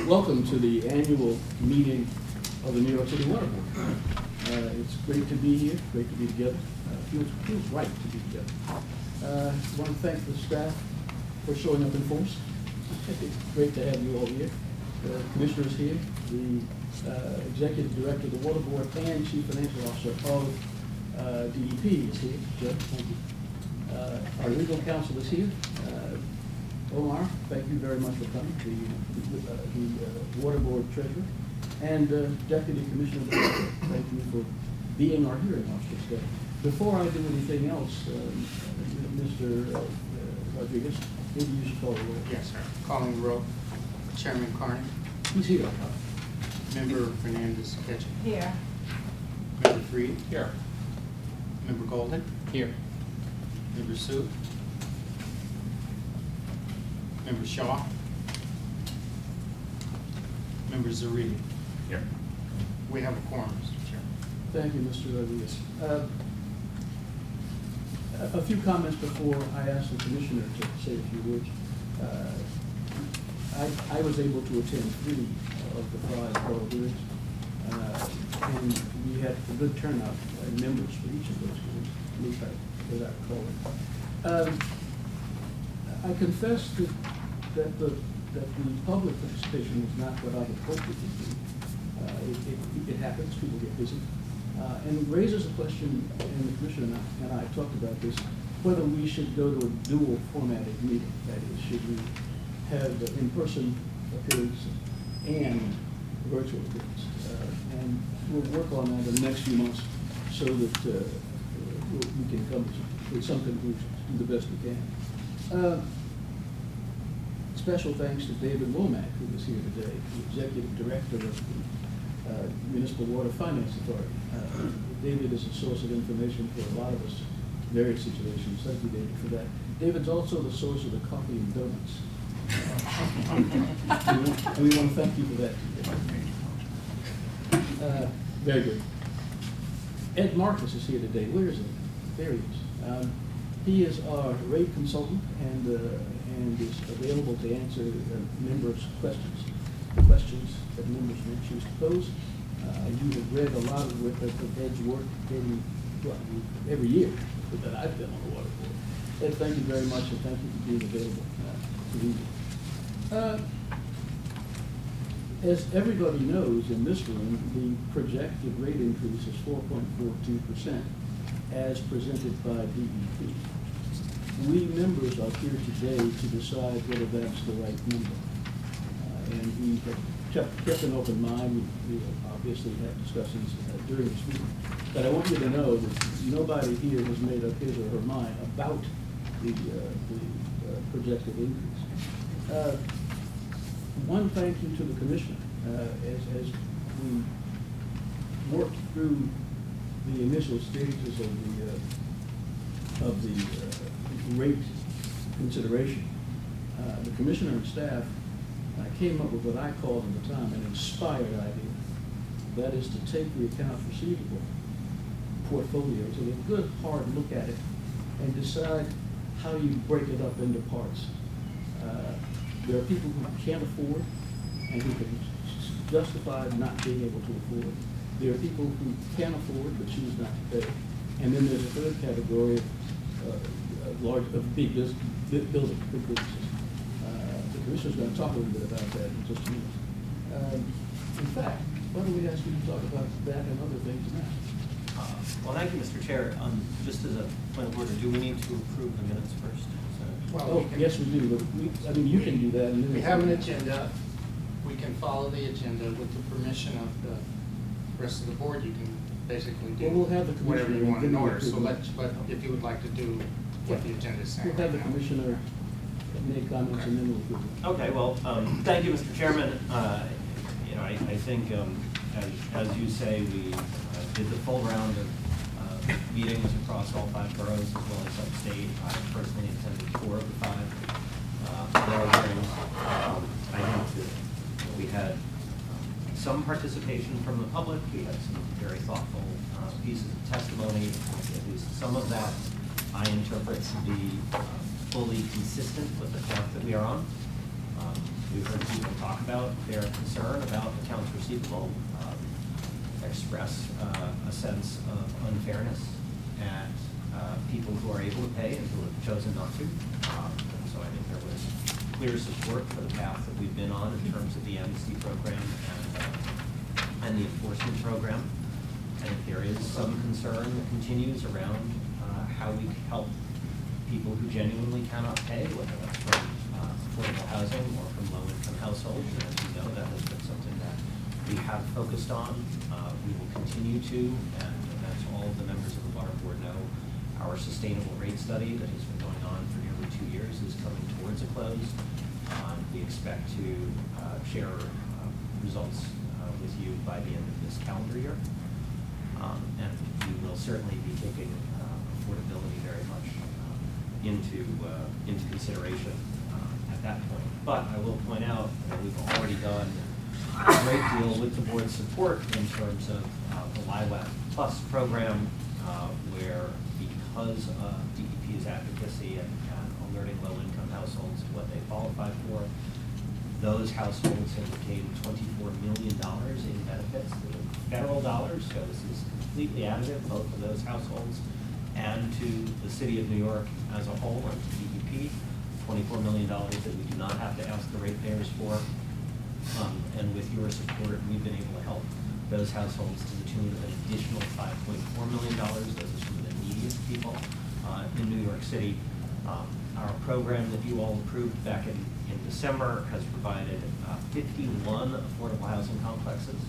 Welcome to the annual meeting of the New York City Water Board. It's great to be here, great to be together. Feels right to be together. I want to thank the staff for showing up in force. It's great to have you all here. The commissioners here, the executive director of the Water Board and chief financial officer of DEP is here. Joe, thank you. Our legal counsel is here. Omar, thank you very much for coming. The Water Board treasurer and Deputy Commissioner, thank you for being our hearing officer today. Before I do anything else, Mr. Rodriguez, maybe you should call the roll. Yes, sir. Calling the roll. Chairman Carney. He's here. Member Fernandez Ketchum. Here. Member Freed. Here. Member Golden. Here. Member Sue. Member Shaw. Member Zaridi. Here. We have a quorum, Mr. Chair. Thank you, Mr. Rodriguez. A few comments before I ask the commissioner to say a few words. I was able to attend 3 of the 5 oral hearings, and we had a good turnout of members for each of those hearings, at least as I recall it. I confess that the public participation is not what I had hoped it would be. It happens, people get busy. And it raises a question, and the commissioner and I talked about this, whether we should go to a dual formatted meeting. That is, should we have in-person appearances and virtual appearances? And we'll work on that in the next few months so that we can come to some conclusions, do the best we can. Special thanks to David Womack, who is here today, the Executive Director of the Municipal Water Finance Authority. David is a source of information for a lot of us in various situations. Thank you, David, for that. David's also the source of the coffee and donuts. And we want to thank you for that. Very good. Ed Marcus is here today. Where is he? There he is. He is our rate consultant and is available to answer members' questions, the questions that members may choose to pose. You have read a lot of Ed's work every year that I've been on the water board. Ed, thank you very much, and thank you for being available to me. As everybody knows in this room, the projected rate increase is 4.42% as presented by DEP. We members are here today to decide whether that's the right number. And we have kept an open mind. We obviously had discussions during this meeting. But I want you to know that nobody here has made up his or her mind about the projected increase. One thank you to the commissioner as we worked through the initial stages of the rate consideration. The commissioner and staff came up with what I called at the time an inspired idea. That is to take the accounts receivable portfolio, take a good hard look at it, and decide how you break it up into parts. There are people who can't afford and who can justify not being able to afford. There are people who can afford but choose not to pay. And then there's a third category of big businesses. The commissioner's going to talk a little bit about that in just a minute. In fact, why don't we ask you to talk about that and other things now? Well, thank you, Mr. Chair. Just as a point of order, do we need to approve the minutes first? Well, yes, we do, but you can do that. And then We have an agenda. We can follow the agenda with the permission of the rest of the board. You can basically do we'll have the whatever you want in commissioner order. So give if you would like to do what the agenda is saying. We'll have the right now. commissioner make comments and then we'll do it. Okay, well, thank you, Mr. Chairman. I think, as you say, we did the full round of meetings across all 5 boroughs as well as upstate. I personally attended 4 of the 5 borough hearings. I think that we had some participation from the public. We had some very thoughtful pieces of testimony. At least some of that I interpret to be fully consistent with the path that we are on. We heard people talk about their concern about accounts receivable, express a sense of unfairness at people who are able to pay and who have chosen not to. So I think there was clear support for the path that we've been on in terms of the amnesty program and the enforcement program. And if there is some concern that continues around how we can help people who genuinely cannot pay, whether that's from affordable housing or from low-income households, and as you know, that has been something that we have focused on. We will continue to, and as all of the members of the water board know, our sustainable rate study that has been going on for nearly 2 years is coming towards a close. We expect to share results with you by the end of this calendar year. And we will certainly be taking affordability very much into consideration at that point. But I will point out that we've already done a great deal with the board's support in terms of the LIWAC Plus program, where because of DEP's advocacy and alerting low-income households to what they qualify for, those households have obtained $24 million in benefits. Federal dollars, so this is completely additive, both to those households and to the city of New York as a whole, and to DEP, $24 million that we do not have to ask the ratepayers for. And with your support, we've been able to help those households to the tune of an additional $5.4 million. Those are some of the neediest people in New York City. Our program that you all approved back in December has provided 51 affordable housing complexes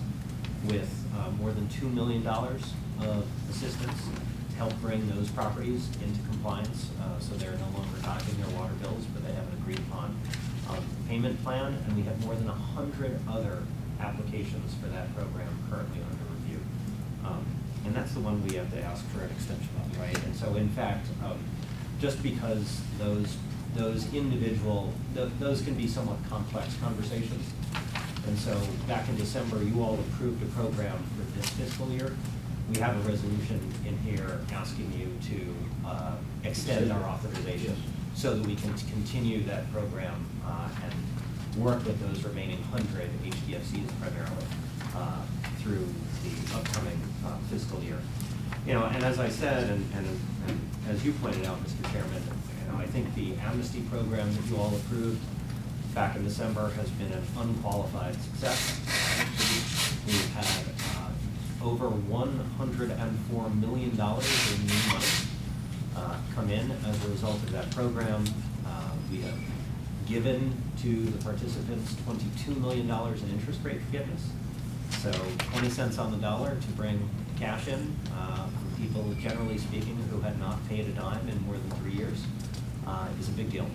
with more than $2 million of assistance to help bring those properties into compliance, so they're no longer dodging their water bills, but they have an agreed upon payment plan, and we have more than 100 other applications for that program currently under review. And that's the one we have to ask for an extension on, right? And so in fact, just because those can be somewhat complex conversations. And so back in December, you all approved a program for this fiscal year. We have a resolution in here asking you to extend our authorization so that we can continue that program and work with those remaining 100 HDFCs primarily through the upcoming fiscal year. You know, and as I said, and as you pointed out, Mr. Chairman, you know, I think the amnesty program that you all approved back in December has been an unqualified success. We've had over $104 million in new money come in as a result of that program. We have given to the participants $22 million in interest rate forgiveness. So 20 cents on the dollar to bring cash in from people, generally speaking, who had not paid a dime in more than 3 years is a big deal.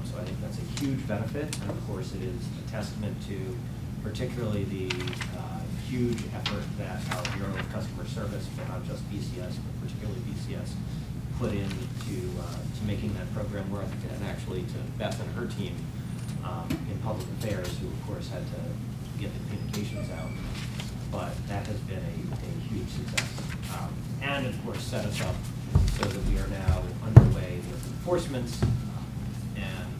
So I think that's a huge benefit, and of course it is a testament to particularly the huge effort that our Bureau of Customer Service, but not just BCS, but particularly BCS, put into to making that program work, and actually to Beth and her team in public affairs, who of course had to get the communications out. But that has been a huge success, and of course set us up so that we are now underway with enforcements, and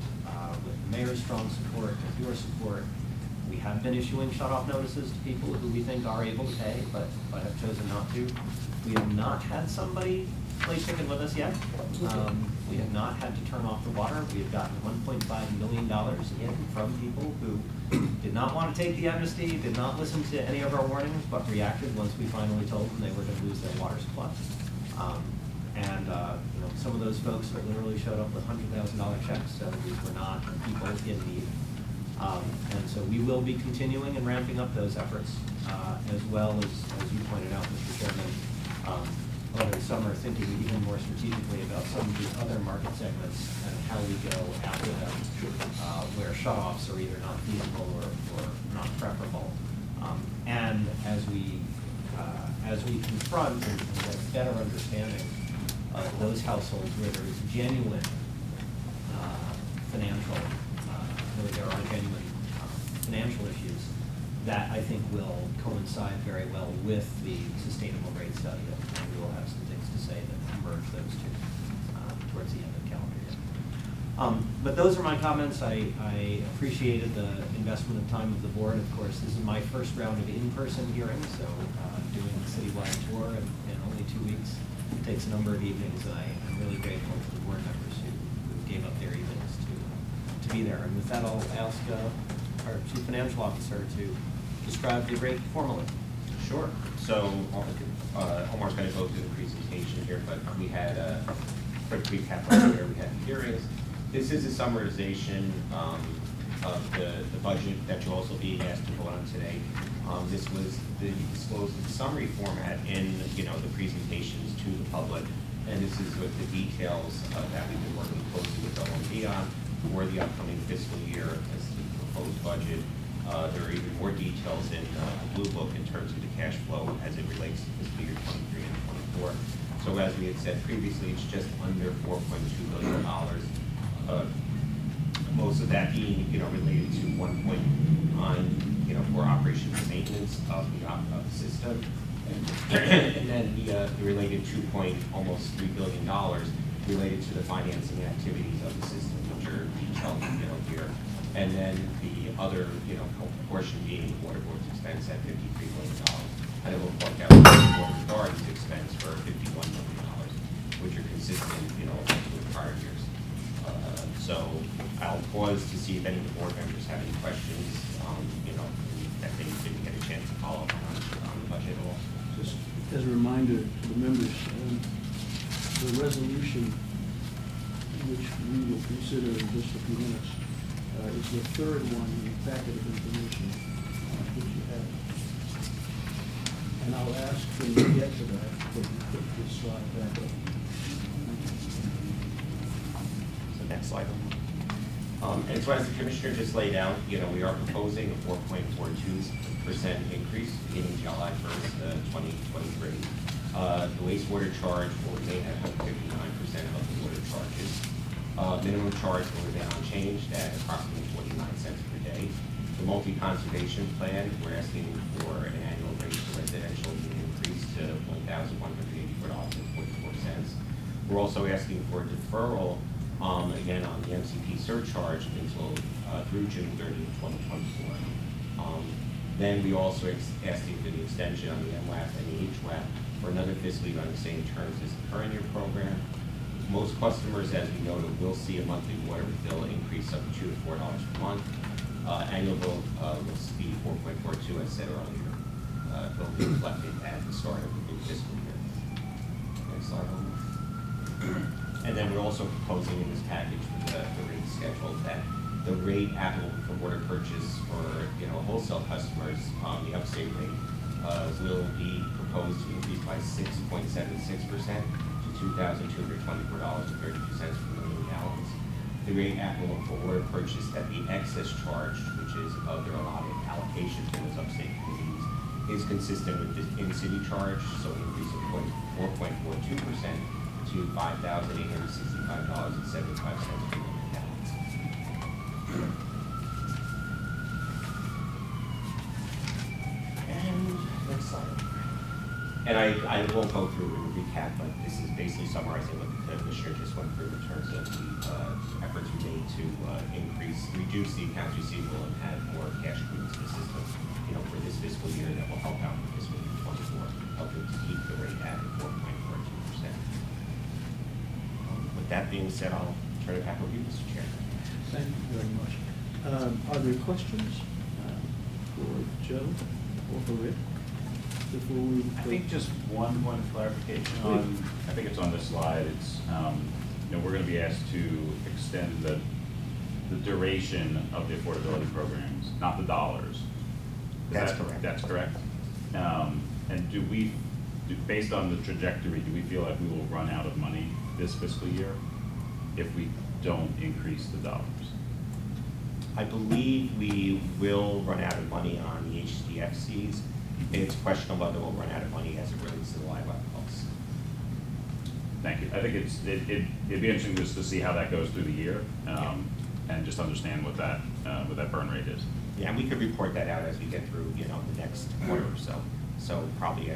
with the mayor's strong support and your support, we have been issuing shut-off notices to people who we think are able to pay, but have chosen not to. We have not had somebody play chicken with us yet. We have not had to turn off the water. We have gotten $1.5 million in from people who did not want to take the amnesty, did not listen to any of our warnings, but reacted once we finally told them they were going to lose their water supply. You know, some of those folks that literally showed up with $100,000 checks, so these were not people in need. And so we will be continuing and ramping up those efforts, as well as you pointed out, Mr. Chairman, over the summer, thinking even more strategically about some of these other market segments and how we go after them, where shutoffs are either not feasible or not preferable. And as we confront and get a better understanding of those households where there is genuine where there are genuine financial issues, that I think will coincide very well with the sustainable rate study, and we will have some things to say that merge those two towards the end of the calendar year. But those are my comments. I appreciated the investment of time of the board. Of course, this is my first round of in-person hearings, so doing the citywide tour in only 2 weeks takes a number of evenings, and I'm really grateful to the board members who gave up their evenings to be there. And with that, I'll ask our Chief Financial Officer to describe the rate formally. Sure. So Omar's going to go through the presentation here, but we had a quick recap of where we had the hearings. This is a summarization of the budget that you'll also be asked to vote on today. This was disclosed in summary format in the presentations to the public, and this is with the details that we've been working closely with OMB on for the upcoming fiscal year as the proposed budget. There are even more details in the Blue Book in terms of the cash flow as it relates to fiscal year 23 and 24. So as we had said previously, it's just under $4.2 billion. Most of that being, related to 1 point on, for operations and maintenance of the system, and then the related almost $3 billion related to the financing activities of the system, which are detailed, here, and then the other, portion being water board's expense at $53 million. And it will point out water authority's expense for $51 million, which are consistent, with prior years. So I'll pause to see if any of the board members have any questions, that they didn't get a chance to follow up on the budget at all. Just as a reminder to the members, the resolution which we will consider in just a few minutes is the third one in the packet of information which you have. And I'll ask when we get to that, that you put this slide back up. So next slide. And so as the commissioner just laid out, we are proposing a 4.42% increase beginning July 1st, 2023. The wastewater charge will remain at 59% of the water charges. Minimum charge will remain unchanged at approximately 49 cents per day. The multi-conservation plan, we're asking for an annual rate for residential to increase to $1,184.44. We're also asking for a deferral, again, on the MCP surcharge until through June 30th, 2024. Then we also asking for the extension on the MWAP and the HWAP for another fiscal year on the same terms as the current year program. Most customers, as we noted, will see a monthly water bill increase of $2 to $4 per month. Annual bill will be 4.42, as said earlier. Will be reflected at the start of the new fiscal year. Next slide. And then we're also proposing in this package with the rate schedule that the rate applicable for water purchase for wholesale customers, the upstate rate, will be proposed to increase by 6.76% to $2,224.32 per million gallons. The rate applicable for water purchase at the excess charge, which is of their allotted allocation to those upstate communities, is consistent with the in-city charge, so an increase of 4.42% to $5,865.75 per million gallons. And next slide. And I won't go through and recap, but this is basically summarizing what the commissioner just went through in terms of the efforts we made to reduce the accounts receivable and have more cash come into the system, for this fiscal year that will help out with fiscal year 24, helping to keep the rate at 4.42%. With that being said, I'll turn it back over to you, Mr. Chairman. Thank you very much. Are there questions for Joe or for Rick before we? I think just one clarification on, I think it's on this slide. It's, we're going to be asked to extend the duration of the affordability programs, not the dollars. That's correct. That's correct. And based on the trajectory, do we feel like we will run out of money this fiscal year if we don't increase the dollars? I believe we will run out of money on the HDFCs. It's questionable whether we'll run out of money as it relates to the live wire costs. Thank you. I think it'd be interesting just to see how that goes through the year, and just understand what that burn rate is. Yeah, and we could report that out as we get through, the next quarter or so. So probably,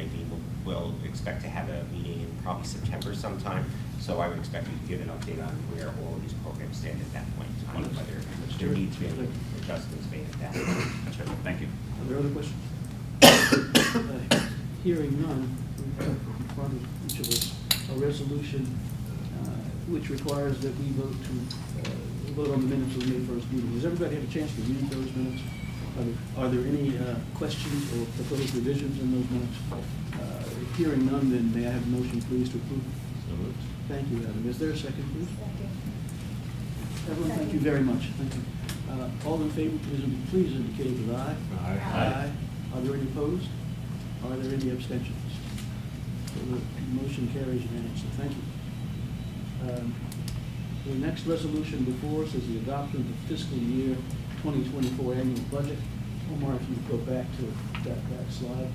we'll expect to have a meeting in probably September sometime So I would expect you to give an update on where all of these programs stand at that point in time, whether there needs to be any adjustments made at that point. That's good, thank you. Are there other questions? Hearing none, we have in front of each of us a resolution which requires that we vote on the minutes of the May 1st meeting. Has everybody had a chance to read those minutes? Are there any questions or proposed revisions in those minutes? Hearing none, then may I have a motion, please, to approve? So moved. Thank you, Adam. Is there a second, please? Second. Everyone, thank you very much. Thank you. All in favor, please indicate with aye. Aye. Aye. Are there any opposed? Are there any abstentions? So the motion carries unanimously. Thank you. The next resolution before us is the adoption of the fiscal year 2024 annual budget. Omar, if you go back to that slide,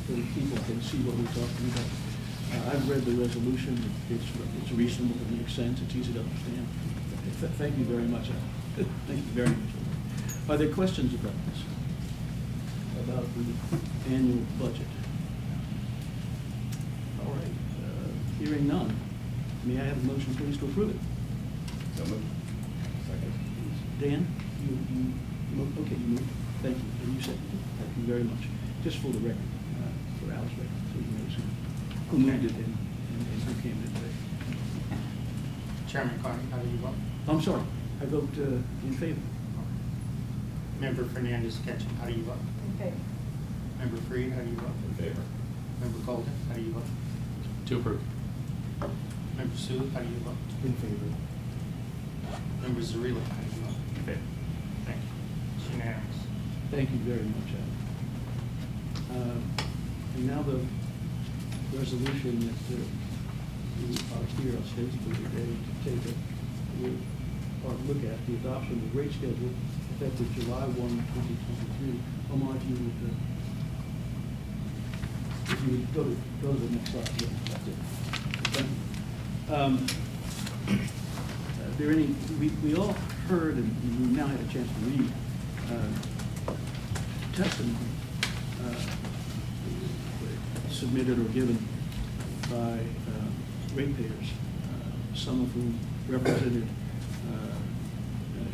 so that people can see what we're talking about. I've read the resolution. It's reasonable, it makes sense, it's easy to understand. Thank you very much, Al. Thank you very much. Are there questions about this? About the annual budget? All right, hearing none, may I have a motion, please, to approve it? So moved. Second. Dan, you moved? Okay, you moved. Thank you. And you seconded. Thank you very much. Just for the record, for Al's record, so you know who moved it and who came in today. Chairman Carney, how do you vote? I'm sorry, I vote in favor. Member Fernandez Ketchum, how do you vote? In favor. Member Freed, how do you vote? In favor. Member Golden, how do you vote? To approve. Member Sue, how do you vote? In favor. Member Zarilla, how do you vote? In favor. Thank you. It's unanimous. Thank you very much, Al. And now the resolution that we are here ostensibly today to take or look at the adoption of the rate schedule effective July 1, 2023. Omar, if you would go to the next slide. Yeah, that's it. Thank you. Are there any, we all heard and we now had a chance to read testimony submitted or given by ratepayers, some of whom represented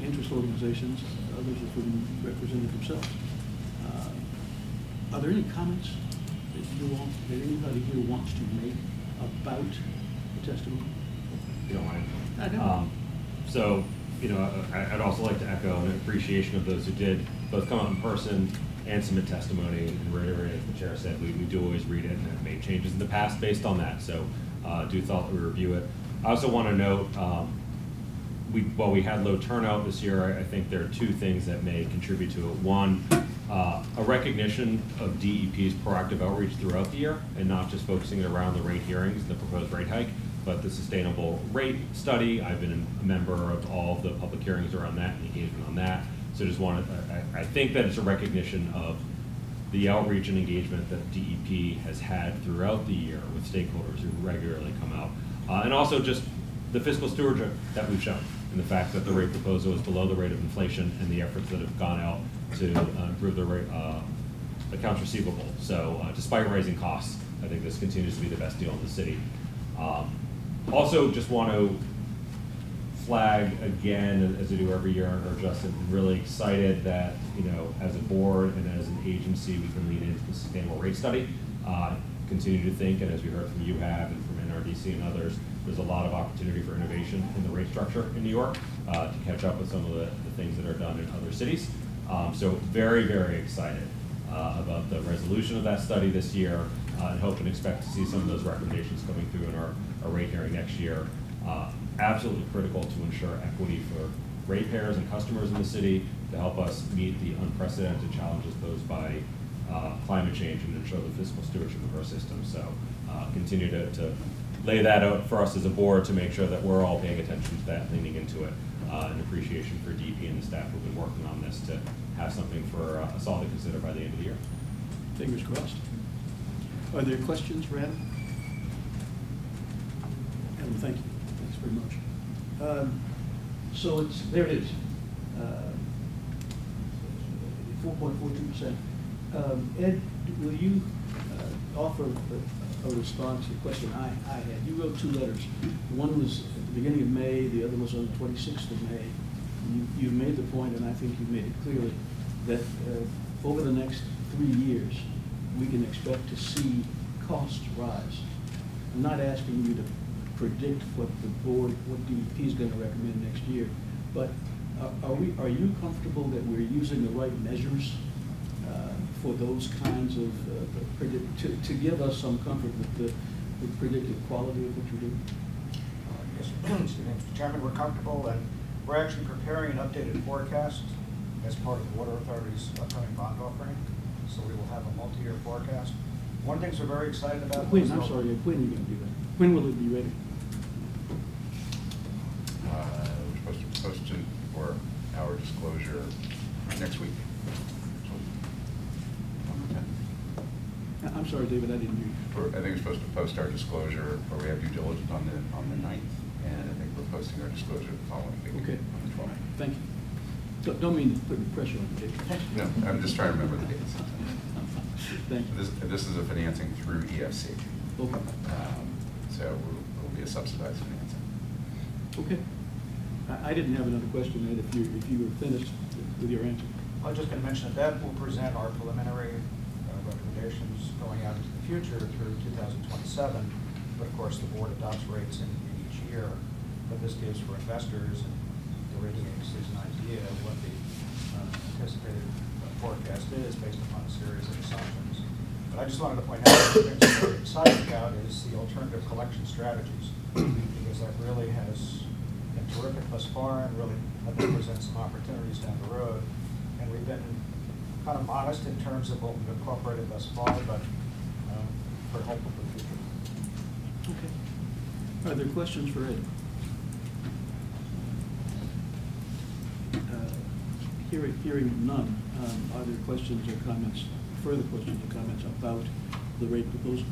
interest organizations, others of whom represented themselves. Are there any comments that anybody here wants to make about the testimony? You don't mind? I don't. So, I'd also like to echo an appreciation of those who did both come out in person and submit testimony, and reiterate, as the chair said, we do always read it and have made changes in the past based on that, so do thought we review it. I also want to note, while we had low turnout this year, I think there are two things that may contribute to it. One, a recognition of DEP's proactive outreach throughout the year, and not just focusing it around the rate hearings and the proposed rate hike, but the sustainable rate study. I've been a member of all of the public hearings around that and engagement on that. So just I think that it's a recognition of the outreach and engagement that DEP has had throughout the year with stakeholders who regularly come out. And also just the fiscal stewardship that we've shown, and the fact that the rate proposal is below the rate of inflation, and the efforts that have gone out to improve the rate, accounts receivable. So despite rising costs, I think this continues to be the best deal in the city. Also, just want to flag again, as we do every year, and Justin, really excited that, as a board and as an agency, we can lean into the sustainable rate study. Continue to think, and as we heard from UHAB and from NRDC and others, there's a lot of opportunity for innovation in the rate structure in New York to catch up with some of the things that are done in other cities. So very, very excited about the resolution of that study this year, and hope and expect to see some of those recommendations coming through in our rate hearing next year. Absolutely critical to ensure equity for ratepayers and customers in the city, to help us meet the unprecedented challenges posed by climate change and ensure the fiscal stewardship of our system. So continue to lay that out for us as a board to make sure that we're all paying attention to that, leaning into it, and appreciation for DP and the staff who've been working on this to have something for us all to consider by the end of the year. Fingers crossed. Are there questions for Adam? Adam, thank you. Thanks very much. So there it is. 4.42%. Ed, will you offer a response to the question I had. You wrote two letters. One was at the beginning of May, the other was on the 26th of May. You made the point, and I think you made it clearly, that over the next 3 years, we can expect to see costs rise. I'm not asking you to predict what the board, what DEP is going to recommend next year, but are you comfortable that we're using the right measures for those kinds of, to give us some comfort with the predicted quality of what you're doing? Yes, excuse me, Mr. Chairman, we're comfortable, and we're actually preparing an updated forecast as part of the Water Authority's upcoming bond offering, so we will have a multi-year forecast. One of the things we're very excited about. When, I'm sorry, when are you going to do that? When will it be ready? We're supposed to post it for our disclosure next week. I'm sorry, David, I didn't hear you. I think we're supposed to post our disclosure, or we have due diligence on the 9th, and I think we're posting our disclosure the following week. Okay. On the 12th. Thank you. Don't mean to put pressure on you, David. No, I'm just trying to remember the dates. Thank you. This is a financing through EFC. Okay. So it will be a subsidized financing. Okay. I didn't have another question, Ed, if you were finished with your answer. I was just going to mention that will present our preliminary recommendations going out into the future through 2027. But of course, the board adopts rates in each year. But this gives for investors and the rating agencies an idea of what the anticipated forecast is based upon a series of assumptions. But I just wanted to point out one of the things we're excited about is the alternative collection strategies, because that really has been terrific thus far and really I think presents some opportunities down the road. And we've been kind of modest in terms of what we've incorporated thus far, but we're hopeful for the future. Okay. Are there questions for Ed? Hearing none, are there questions or comments, further questions or comments about the rate proposal?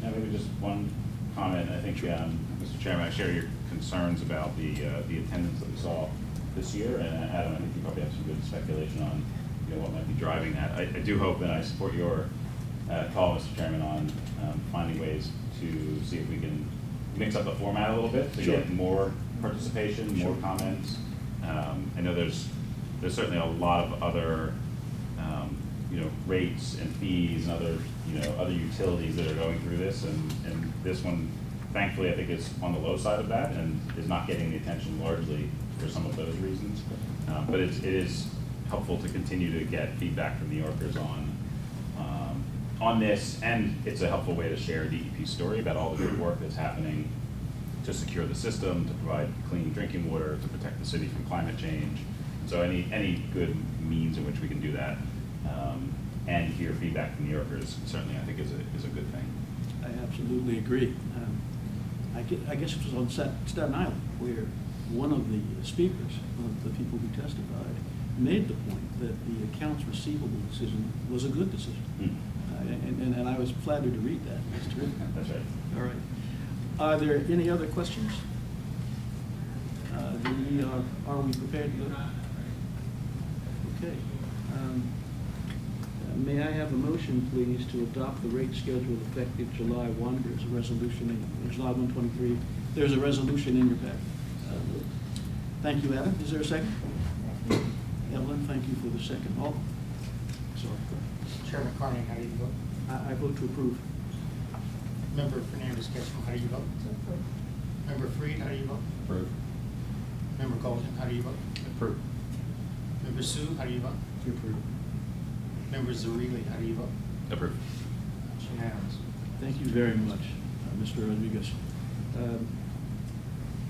Now, maybe just one comment. I think, Mr. Chairman, I share your concerns about the attendance that we saw this year, and Adam, I think you probably have some good speculation on what might be driving that. I do hope, and I support your call, Mr. Chairman, on finding ways to see if we can mix up the format a little bit to get more participation, more comments. I know there's certainly a lot of other rates and fees and other utilities that are going through this, and this one, thankfully, I think is on the low side of that and is not getting the attention largely for some of those reasons. But it is helpful to continue to get feedback from New Yorkers on this, and it's a helpful way to share DEP's story about all the good work that's happening to secure the system, to provide clean drinking water, to protect the city from climate change. So any good means in which we can do that and hear feedback from New Yorkers certainly I think is a good thing. I absolutely agree. I guess it was on Staten Island where one of the speakers, one of the people who testified, made the point that the accounts receivable decision was a good decision. And I was flattered to read that. That's terrific. That's right. All right. Are there any other questions? Are we prepared to go? Okay. May I have a motion, please, to adopt the rate schedule effective July 1? There's a resolution in July 123. There's a resolution in your packet. Thank you, Adam. Is there a second? Evelyn, thank you for the second. All? Sorry. Chairman Carney, how do you vote? I vote to approve. Member Fernandez-Kessler, how do you vote? Member Freed, how do you vote? Approve. Member Golden, how do you vote? Approve. Member Sue, how do you vote? To approve. Member Zarili, how do you vote? Approve. It's unanimous. Thank you very much, Mr. Rodriguez.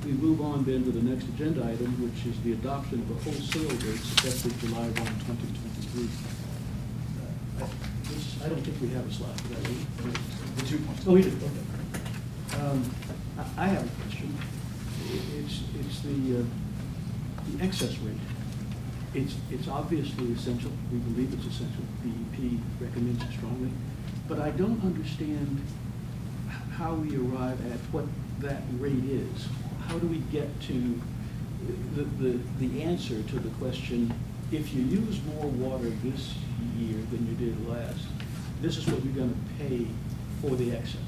We move on then to the next agenda item, which is the adoption of the wholesale rates effective July 1, 2023. I don't think we have a slide for that, do we? The 2 points. Oh, we do, okay. I have a question. It's the excess rate. It's obviously essential. We believe it's essential. DEP recommends it strongly. But I don't understand how we arrive at what that rate is. How do we get to the answer to the question, if you use more water this year than you did last, this is what you're gonna pay for the excess.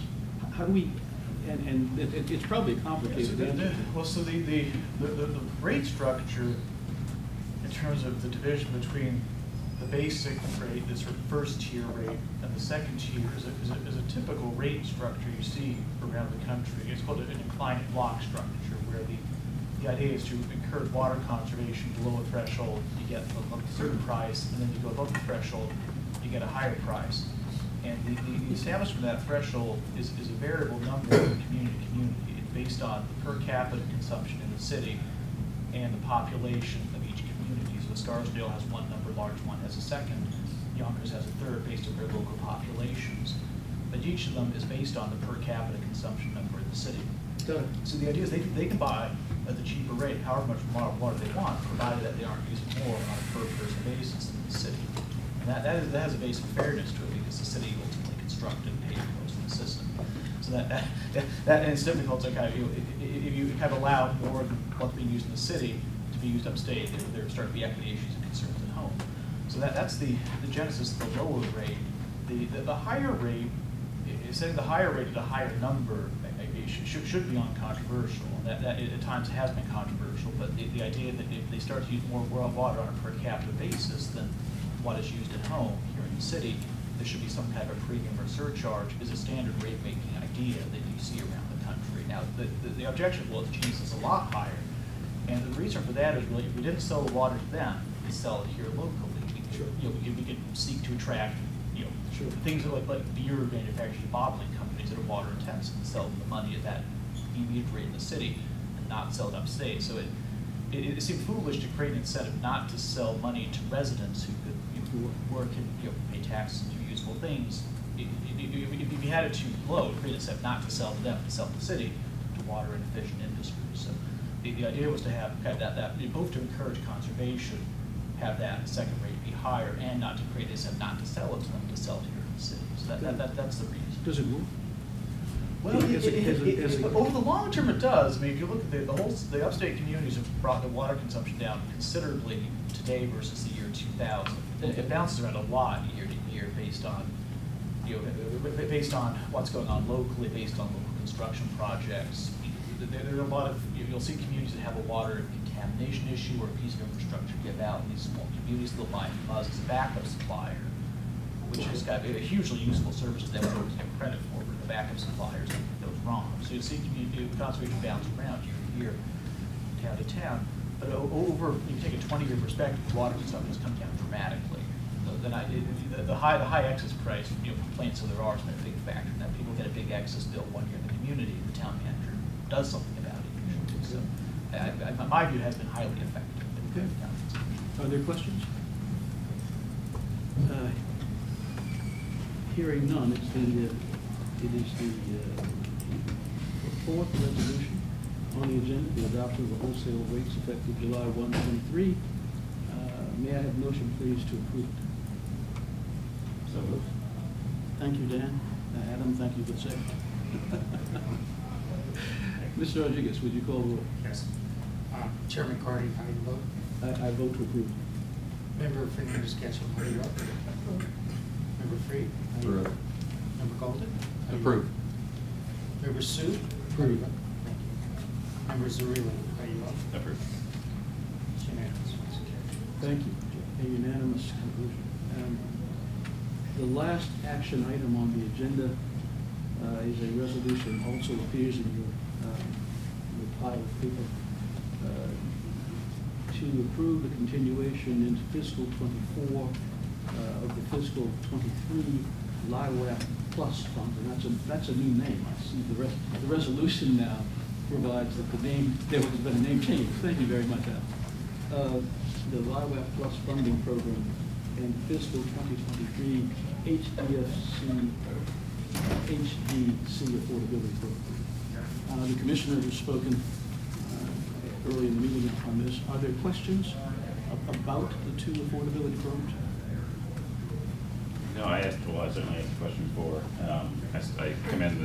How do we, and it's probably a Yeah, so complicated answer. well, so the rate structure, in terms of the division between the basic rate, the sort of first tier rate, and the second tier is a typical rate structure you see around the country. It's called an inclined block structure, where the idea is to encourage water conservation below a threshold, you get a certain price, and then you go above the threshold, you get a higher price. And the establishment of that threshold is a variable number from community to community. It's based on per capita consumption in the city and the population of each community. So Scarsdale has one number, Large One has a second, Yonkers has a third, based on their local populations. But each of them is based on the per capita consumption number in the city. Got it. So the idea is they can buy at the cheaper rate, however much water they want, provided that they aren't using more on a per person basis in the city. And that has a basic fairness to it, because the city ultimately constructed and paid for most of the system. So that and it's difficult to kind of, if you kind of allow more than what's being used in the city to be used upstate, there start to be equity issues and concerns at home. So that's the genesis of the lower rate. The higher rate, setting the higher rate at a higher number, should be uncontroversial. That at times has been controversial, but the idea that if they start to use more water on a per capita basis than what is used at home here in the city, there should be some kind of a premium or surcharge is a standard rate-making idea that you see around the country. Now, the objection, well, geez, is a lot higher. And the reason for that is really, if we didn't sell the water to them, we sell it here locally. We could seek to attract, things like beer manufacturers, bottling companies that are water intensive, and sell the money at that immediate rate in the city and not sell it upstate. So it seemed foolish to create an incentive not to sell money to residents who could work and pay taxes and do useful things. If you had it too low, create an incentive not to sell to them, to sell to the city, to water inefficient industries. So the idea was to have kind of that both to encourage conservation, have that second rate be higher, and not to create an incentive not to sell it to them, to sell it here in the city. So that's the reason. Does it work? Well, over the long term, it does. I mean, if you look at the upstate communities have brought the water consumption down considerably today versus the year 2000. It bounces around a lot year to year based on, based on what's going on locally, based on local construction projects. There are a lot of, you'll see communities that have a water contamination issue or a piece of infrastructure give out. In these small communities, they'll buy from us as a backup supplier, which has got a hugely useful service to them that we get credit for, but the backup suppliers that was wrong. So you'll see community conservation bounce around year to year, town to town. But over, you take a 20-year perspective, water consumption has come down dramatically. The high excess price, complaints that there are, has been a big factor. Now, people get a big excess bill one year in the community, and the town manager does something about it usually. So, my view has been highly effective. Okay. Are there questions? Hearing none, it is the fourth resolution on the agenda, the adoption of the wholesale rates effective July 1, 2023. May I have a motion, please, to approve it? So moved. Thank you, Dan. Adam, thank you for the second. Mr. Rodriguez, would you call the roll? Yes. Chairman Cardy, how do you vote? I vote to approve. Member Fernandez Getchell, how do you vote? Member Freed? how do you vote? Approve. Member Golden? how do you Approve. vote? Member Sue? how do you Approve. vote? Thank you. Member Zarilla, how do you vote? Approve. It's unanimous. Motion carries. Thank you. A unanimous conclusion. The last action item on the agenda is a resolution, also appears in your pile of paper, to approve the continuation into fiscal '24 of the fiscal '23 LIWAP Plus Fund, and that's a new name. I see the resolution now provides that the name, there has been a name change. Thank you very much, Al. The LIWAP Plus funding program and fiscal 2023 HDC affordability program. The commissioner has spoken early in the meeting on this. Are there questions about the two affordability programs? No, I certainly asked a question before. I commend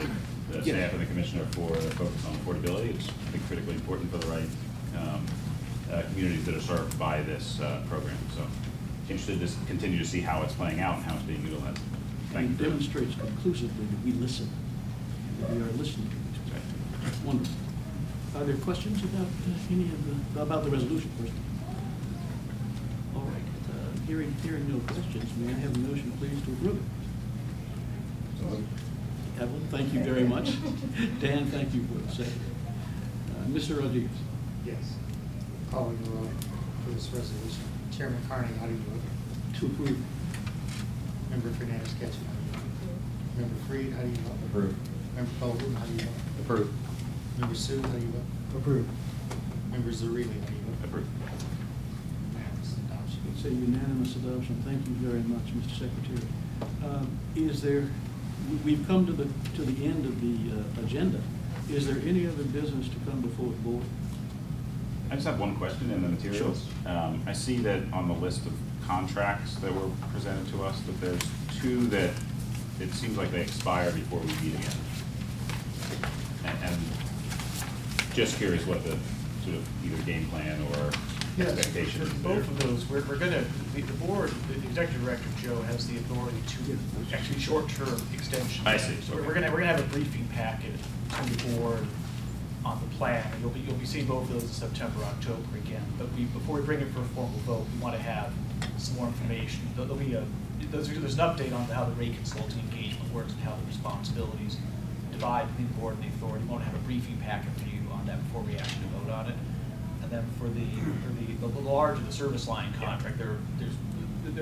the staff and the commissioner for their focus on affordability. It's, I think, critically important for the right communities that are served by this program. So interested to continue to see how it's playing out and how it's being utilized. Thank and you. demonstrates conclusively that we listen, that we are listening to these questions. Wonderful. Are there questions about any of about the resolution first? All right, hearing no questions, may I have a motion, please, to approve it? Evelyn, thank you very much. Dan, thank you for the second. Mr. Rodriguez? Yes. Calling the roll for this resolution. Chairman Carney, how do you vote? To approve. Member Fernandez Getchell, how do you vote? Member Freed, how do you vote? Approved. Member Colvin, how do you vote? Approved. Member Sue, how do you vote? Approved. Member Zarelli, how do you vote? Approved. Unanimous adoption. It's a unanimous adoption. Thank you very much, Mr. Secretary. Is there, we've come to the end of the agenda. Is there any other business to come before the board? I just have one question in the materials. I see that on the list of contracts that were presented to us, that there's two that it seems like they expire before we meet again. And just curious what the sort of either game plan or expectation is there. Both of those, we're gonna, the board, the executive director, Joe, has the authority to actually short-term extensions. I see. So we're gonna have a briefing packet to the board on the plan. You'll be seeing both of those in September, October again. But before we bring it for a formal vote, we wanna have some more information. There'll be there's an update on how the rate consulting engagement works and how the responsibilities divide between the board and the authority. We wanna have a briefing packet for you on that before we actually vote on it. And then for the larger, the service line contract, there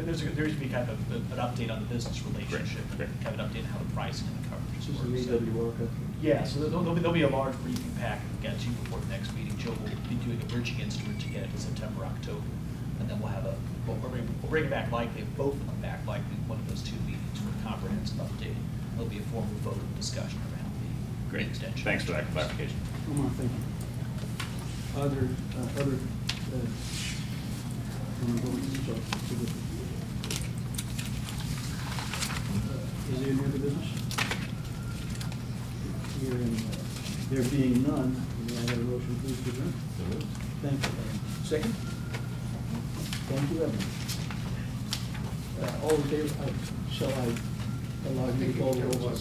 needs to be kind of an update on the business relationship. Great. Kind of an update on how the pricing and the coverage This is works. an AWR contract. Yeah, so there'll be a large briefing packet we'll get to you before the next meeting. Joe will be doing a bridging instrument to get it in September, October. And then we'll bring it back likely, both of them back likely, one of those two meetings for a comprehensive update. There'll be a formal vote and discussion around the Great. extension. Thanks for that clarification. Omar, thank you. Other, is there any other business? Hearing, there being none, may I have a motion, please, to adjourn? Thank you. Second? Thank you, Evan. All in favor, shall I allow you to call the roll?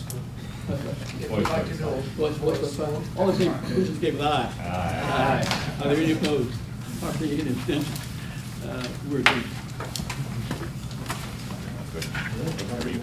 If you'd like to know What's the final? All in favor, Commissioners gave with aye. Aye. Are there any opposed? Are there any abstentions? We're adjourned. Good. How are you?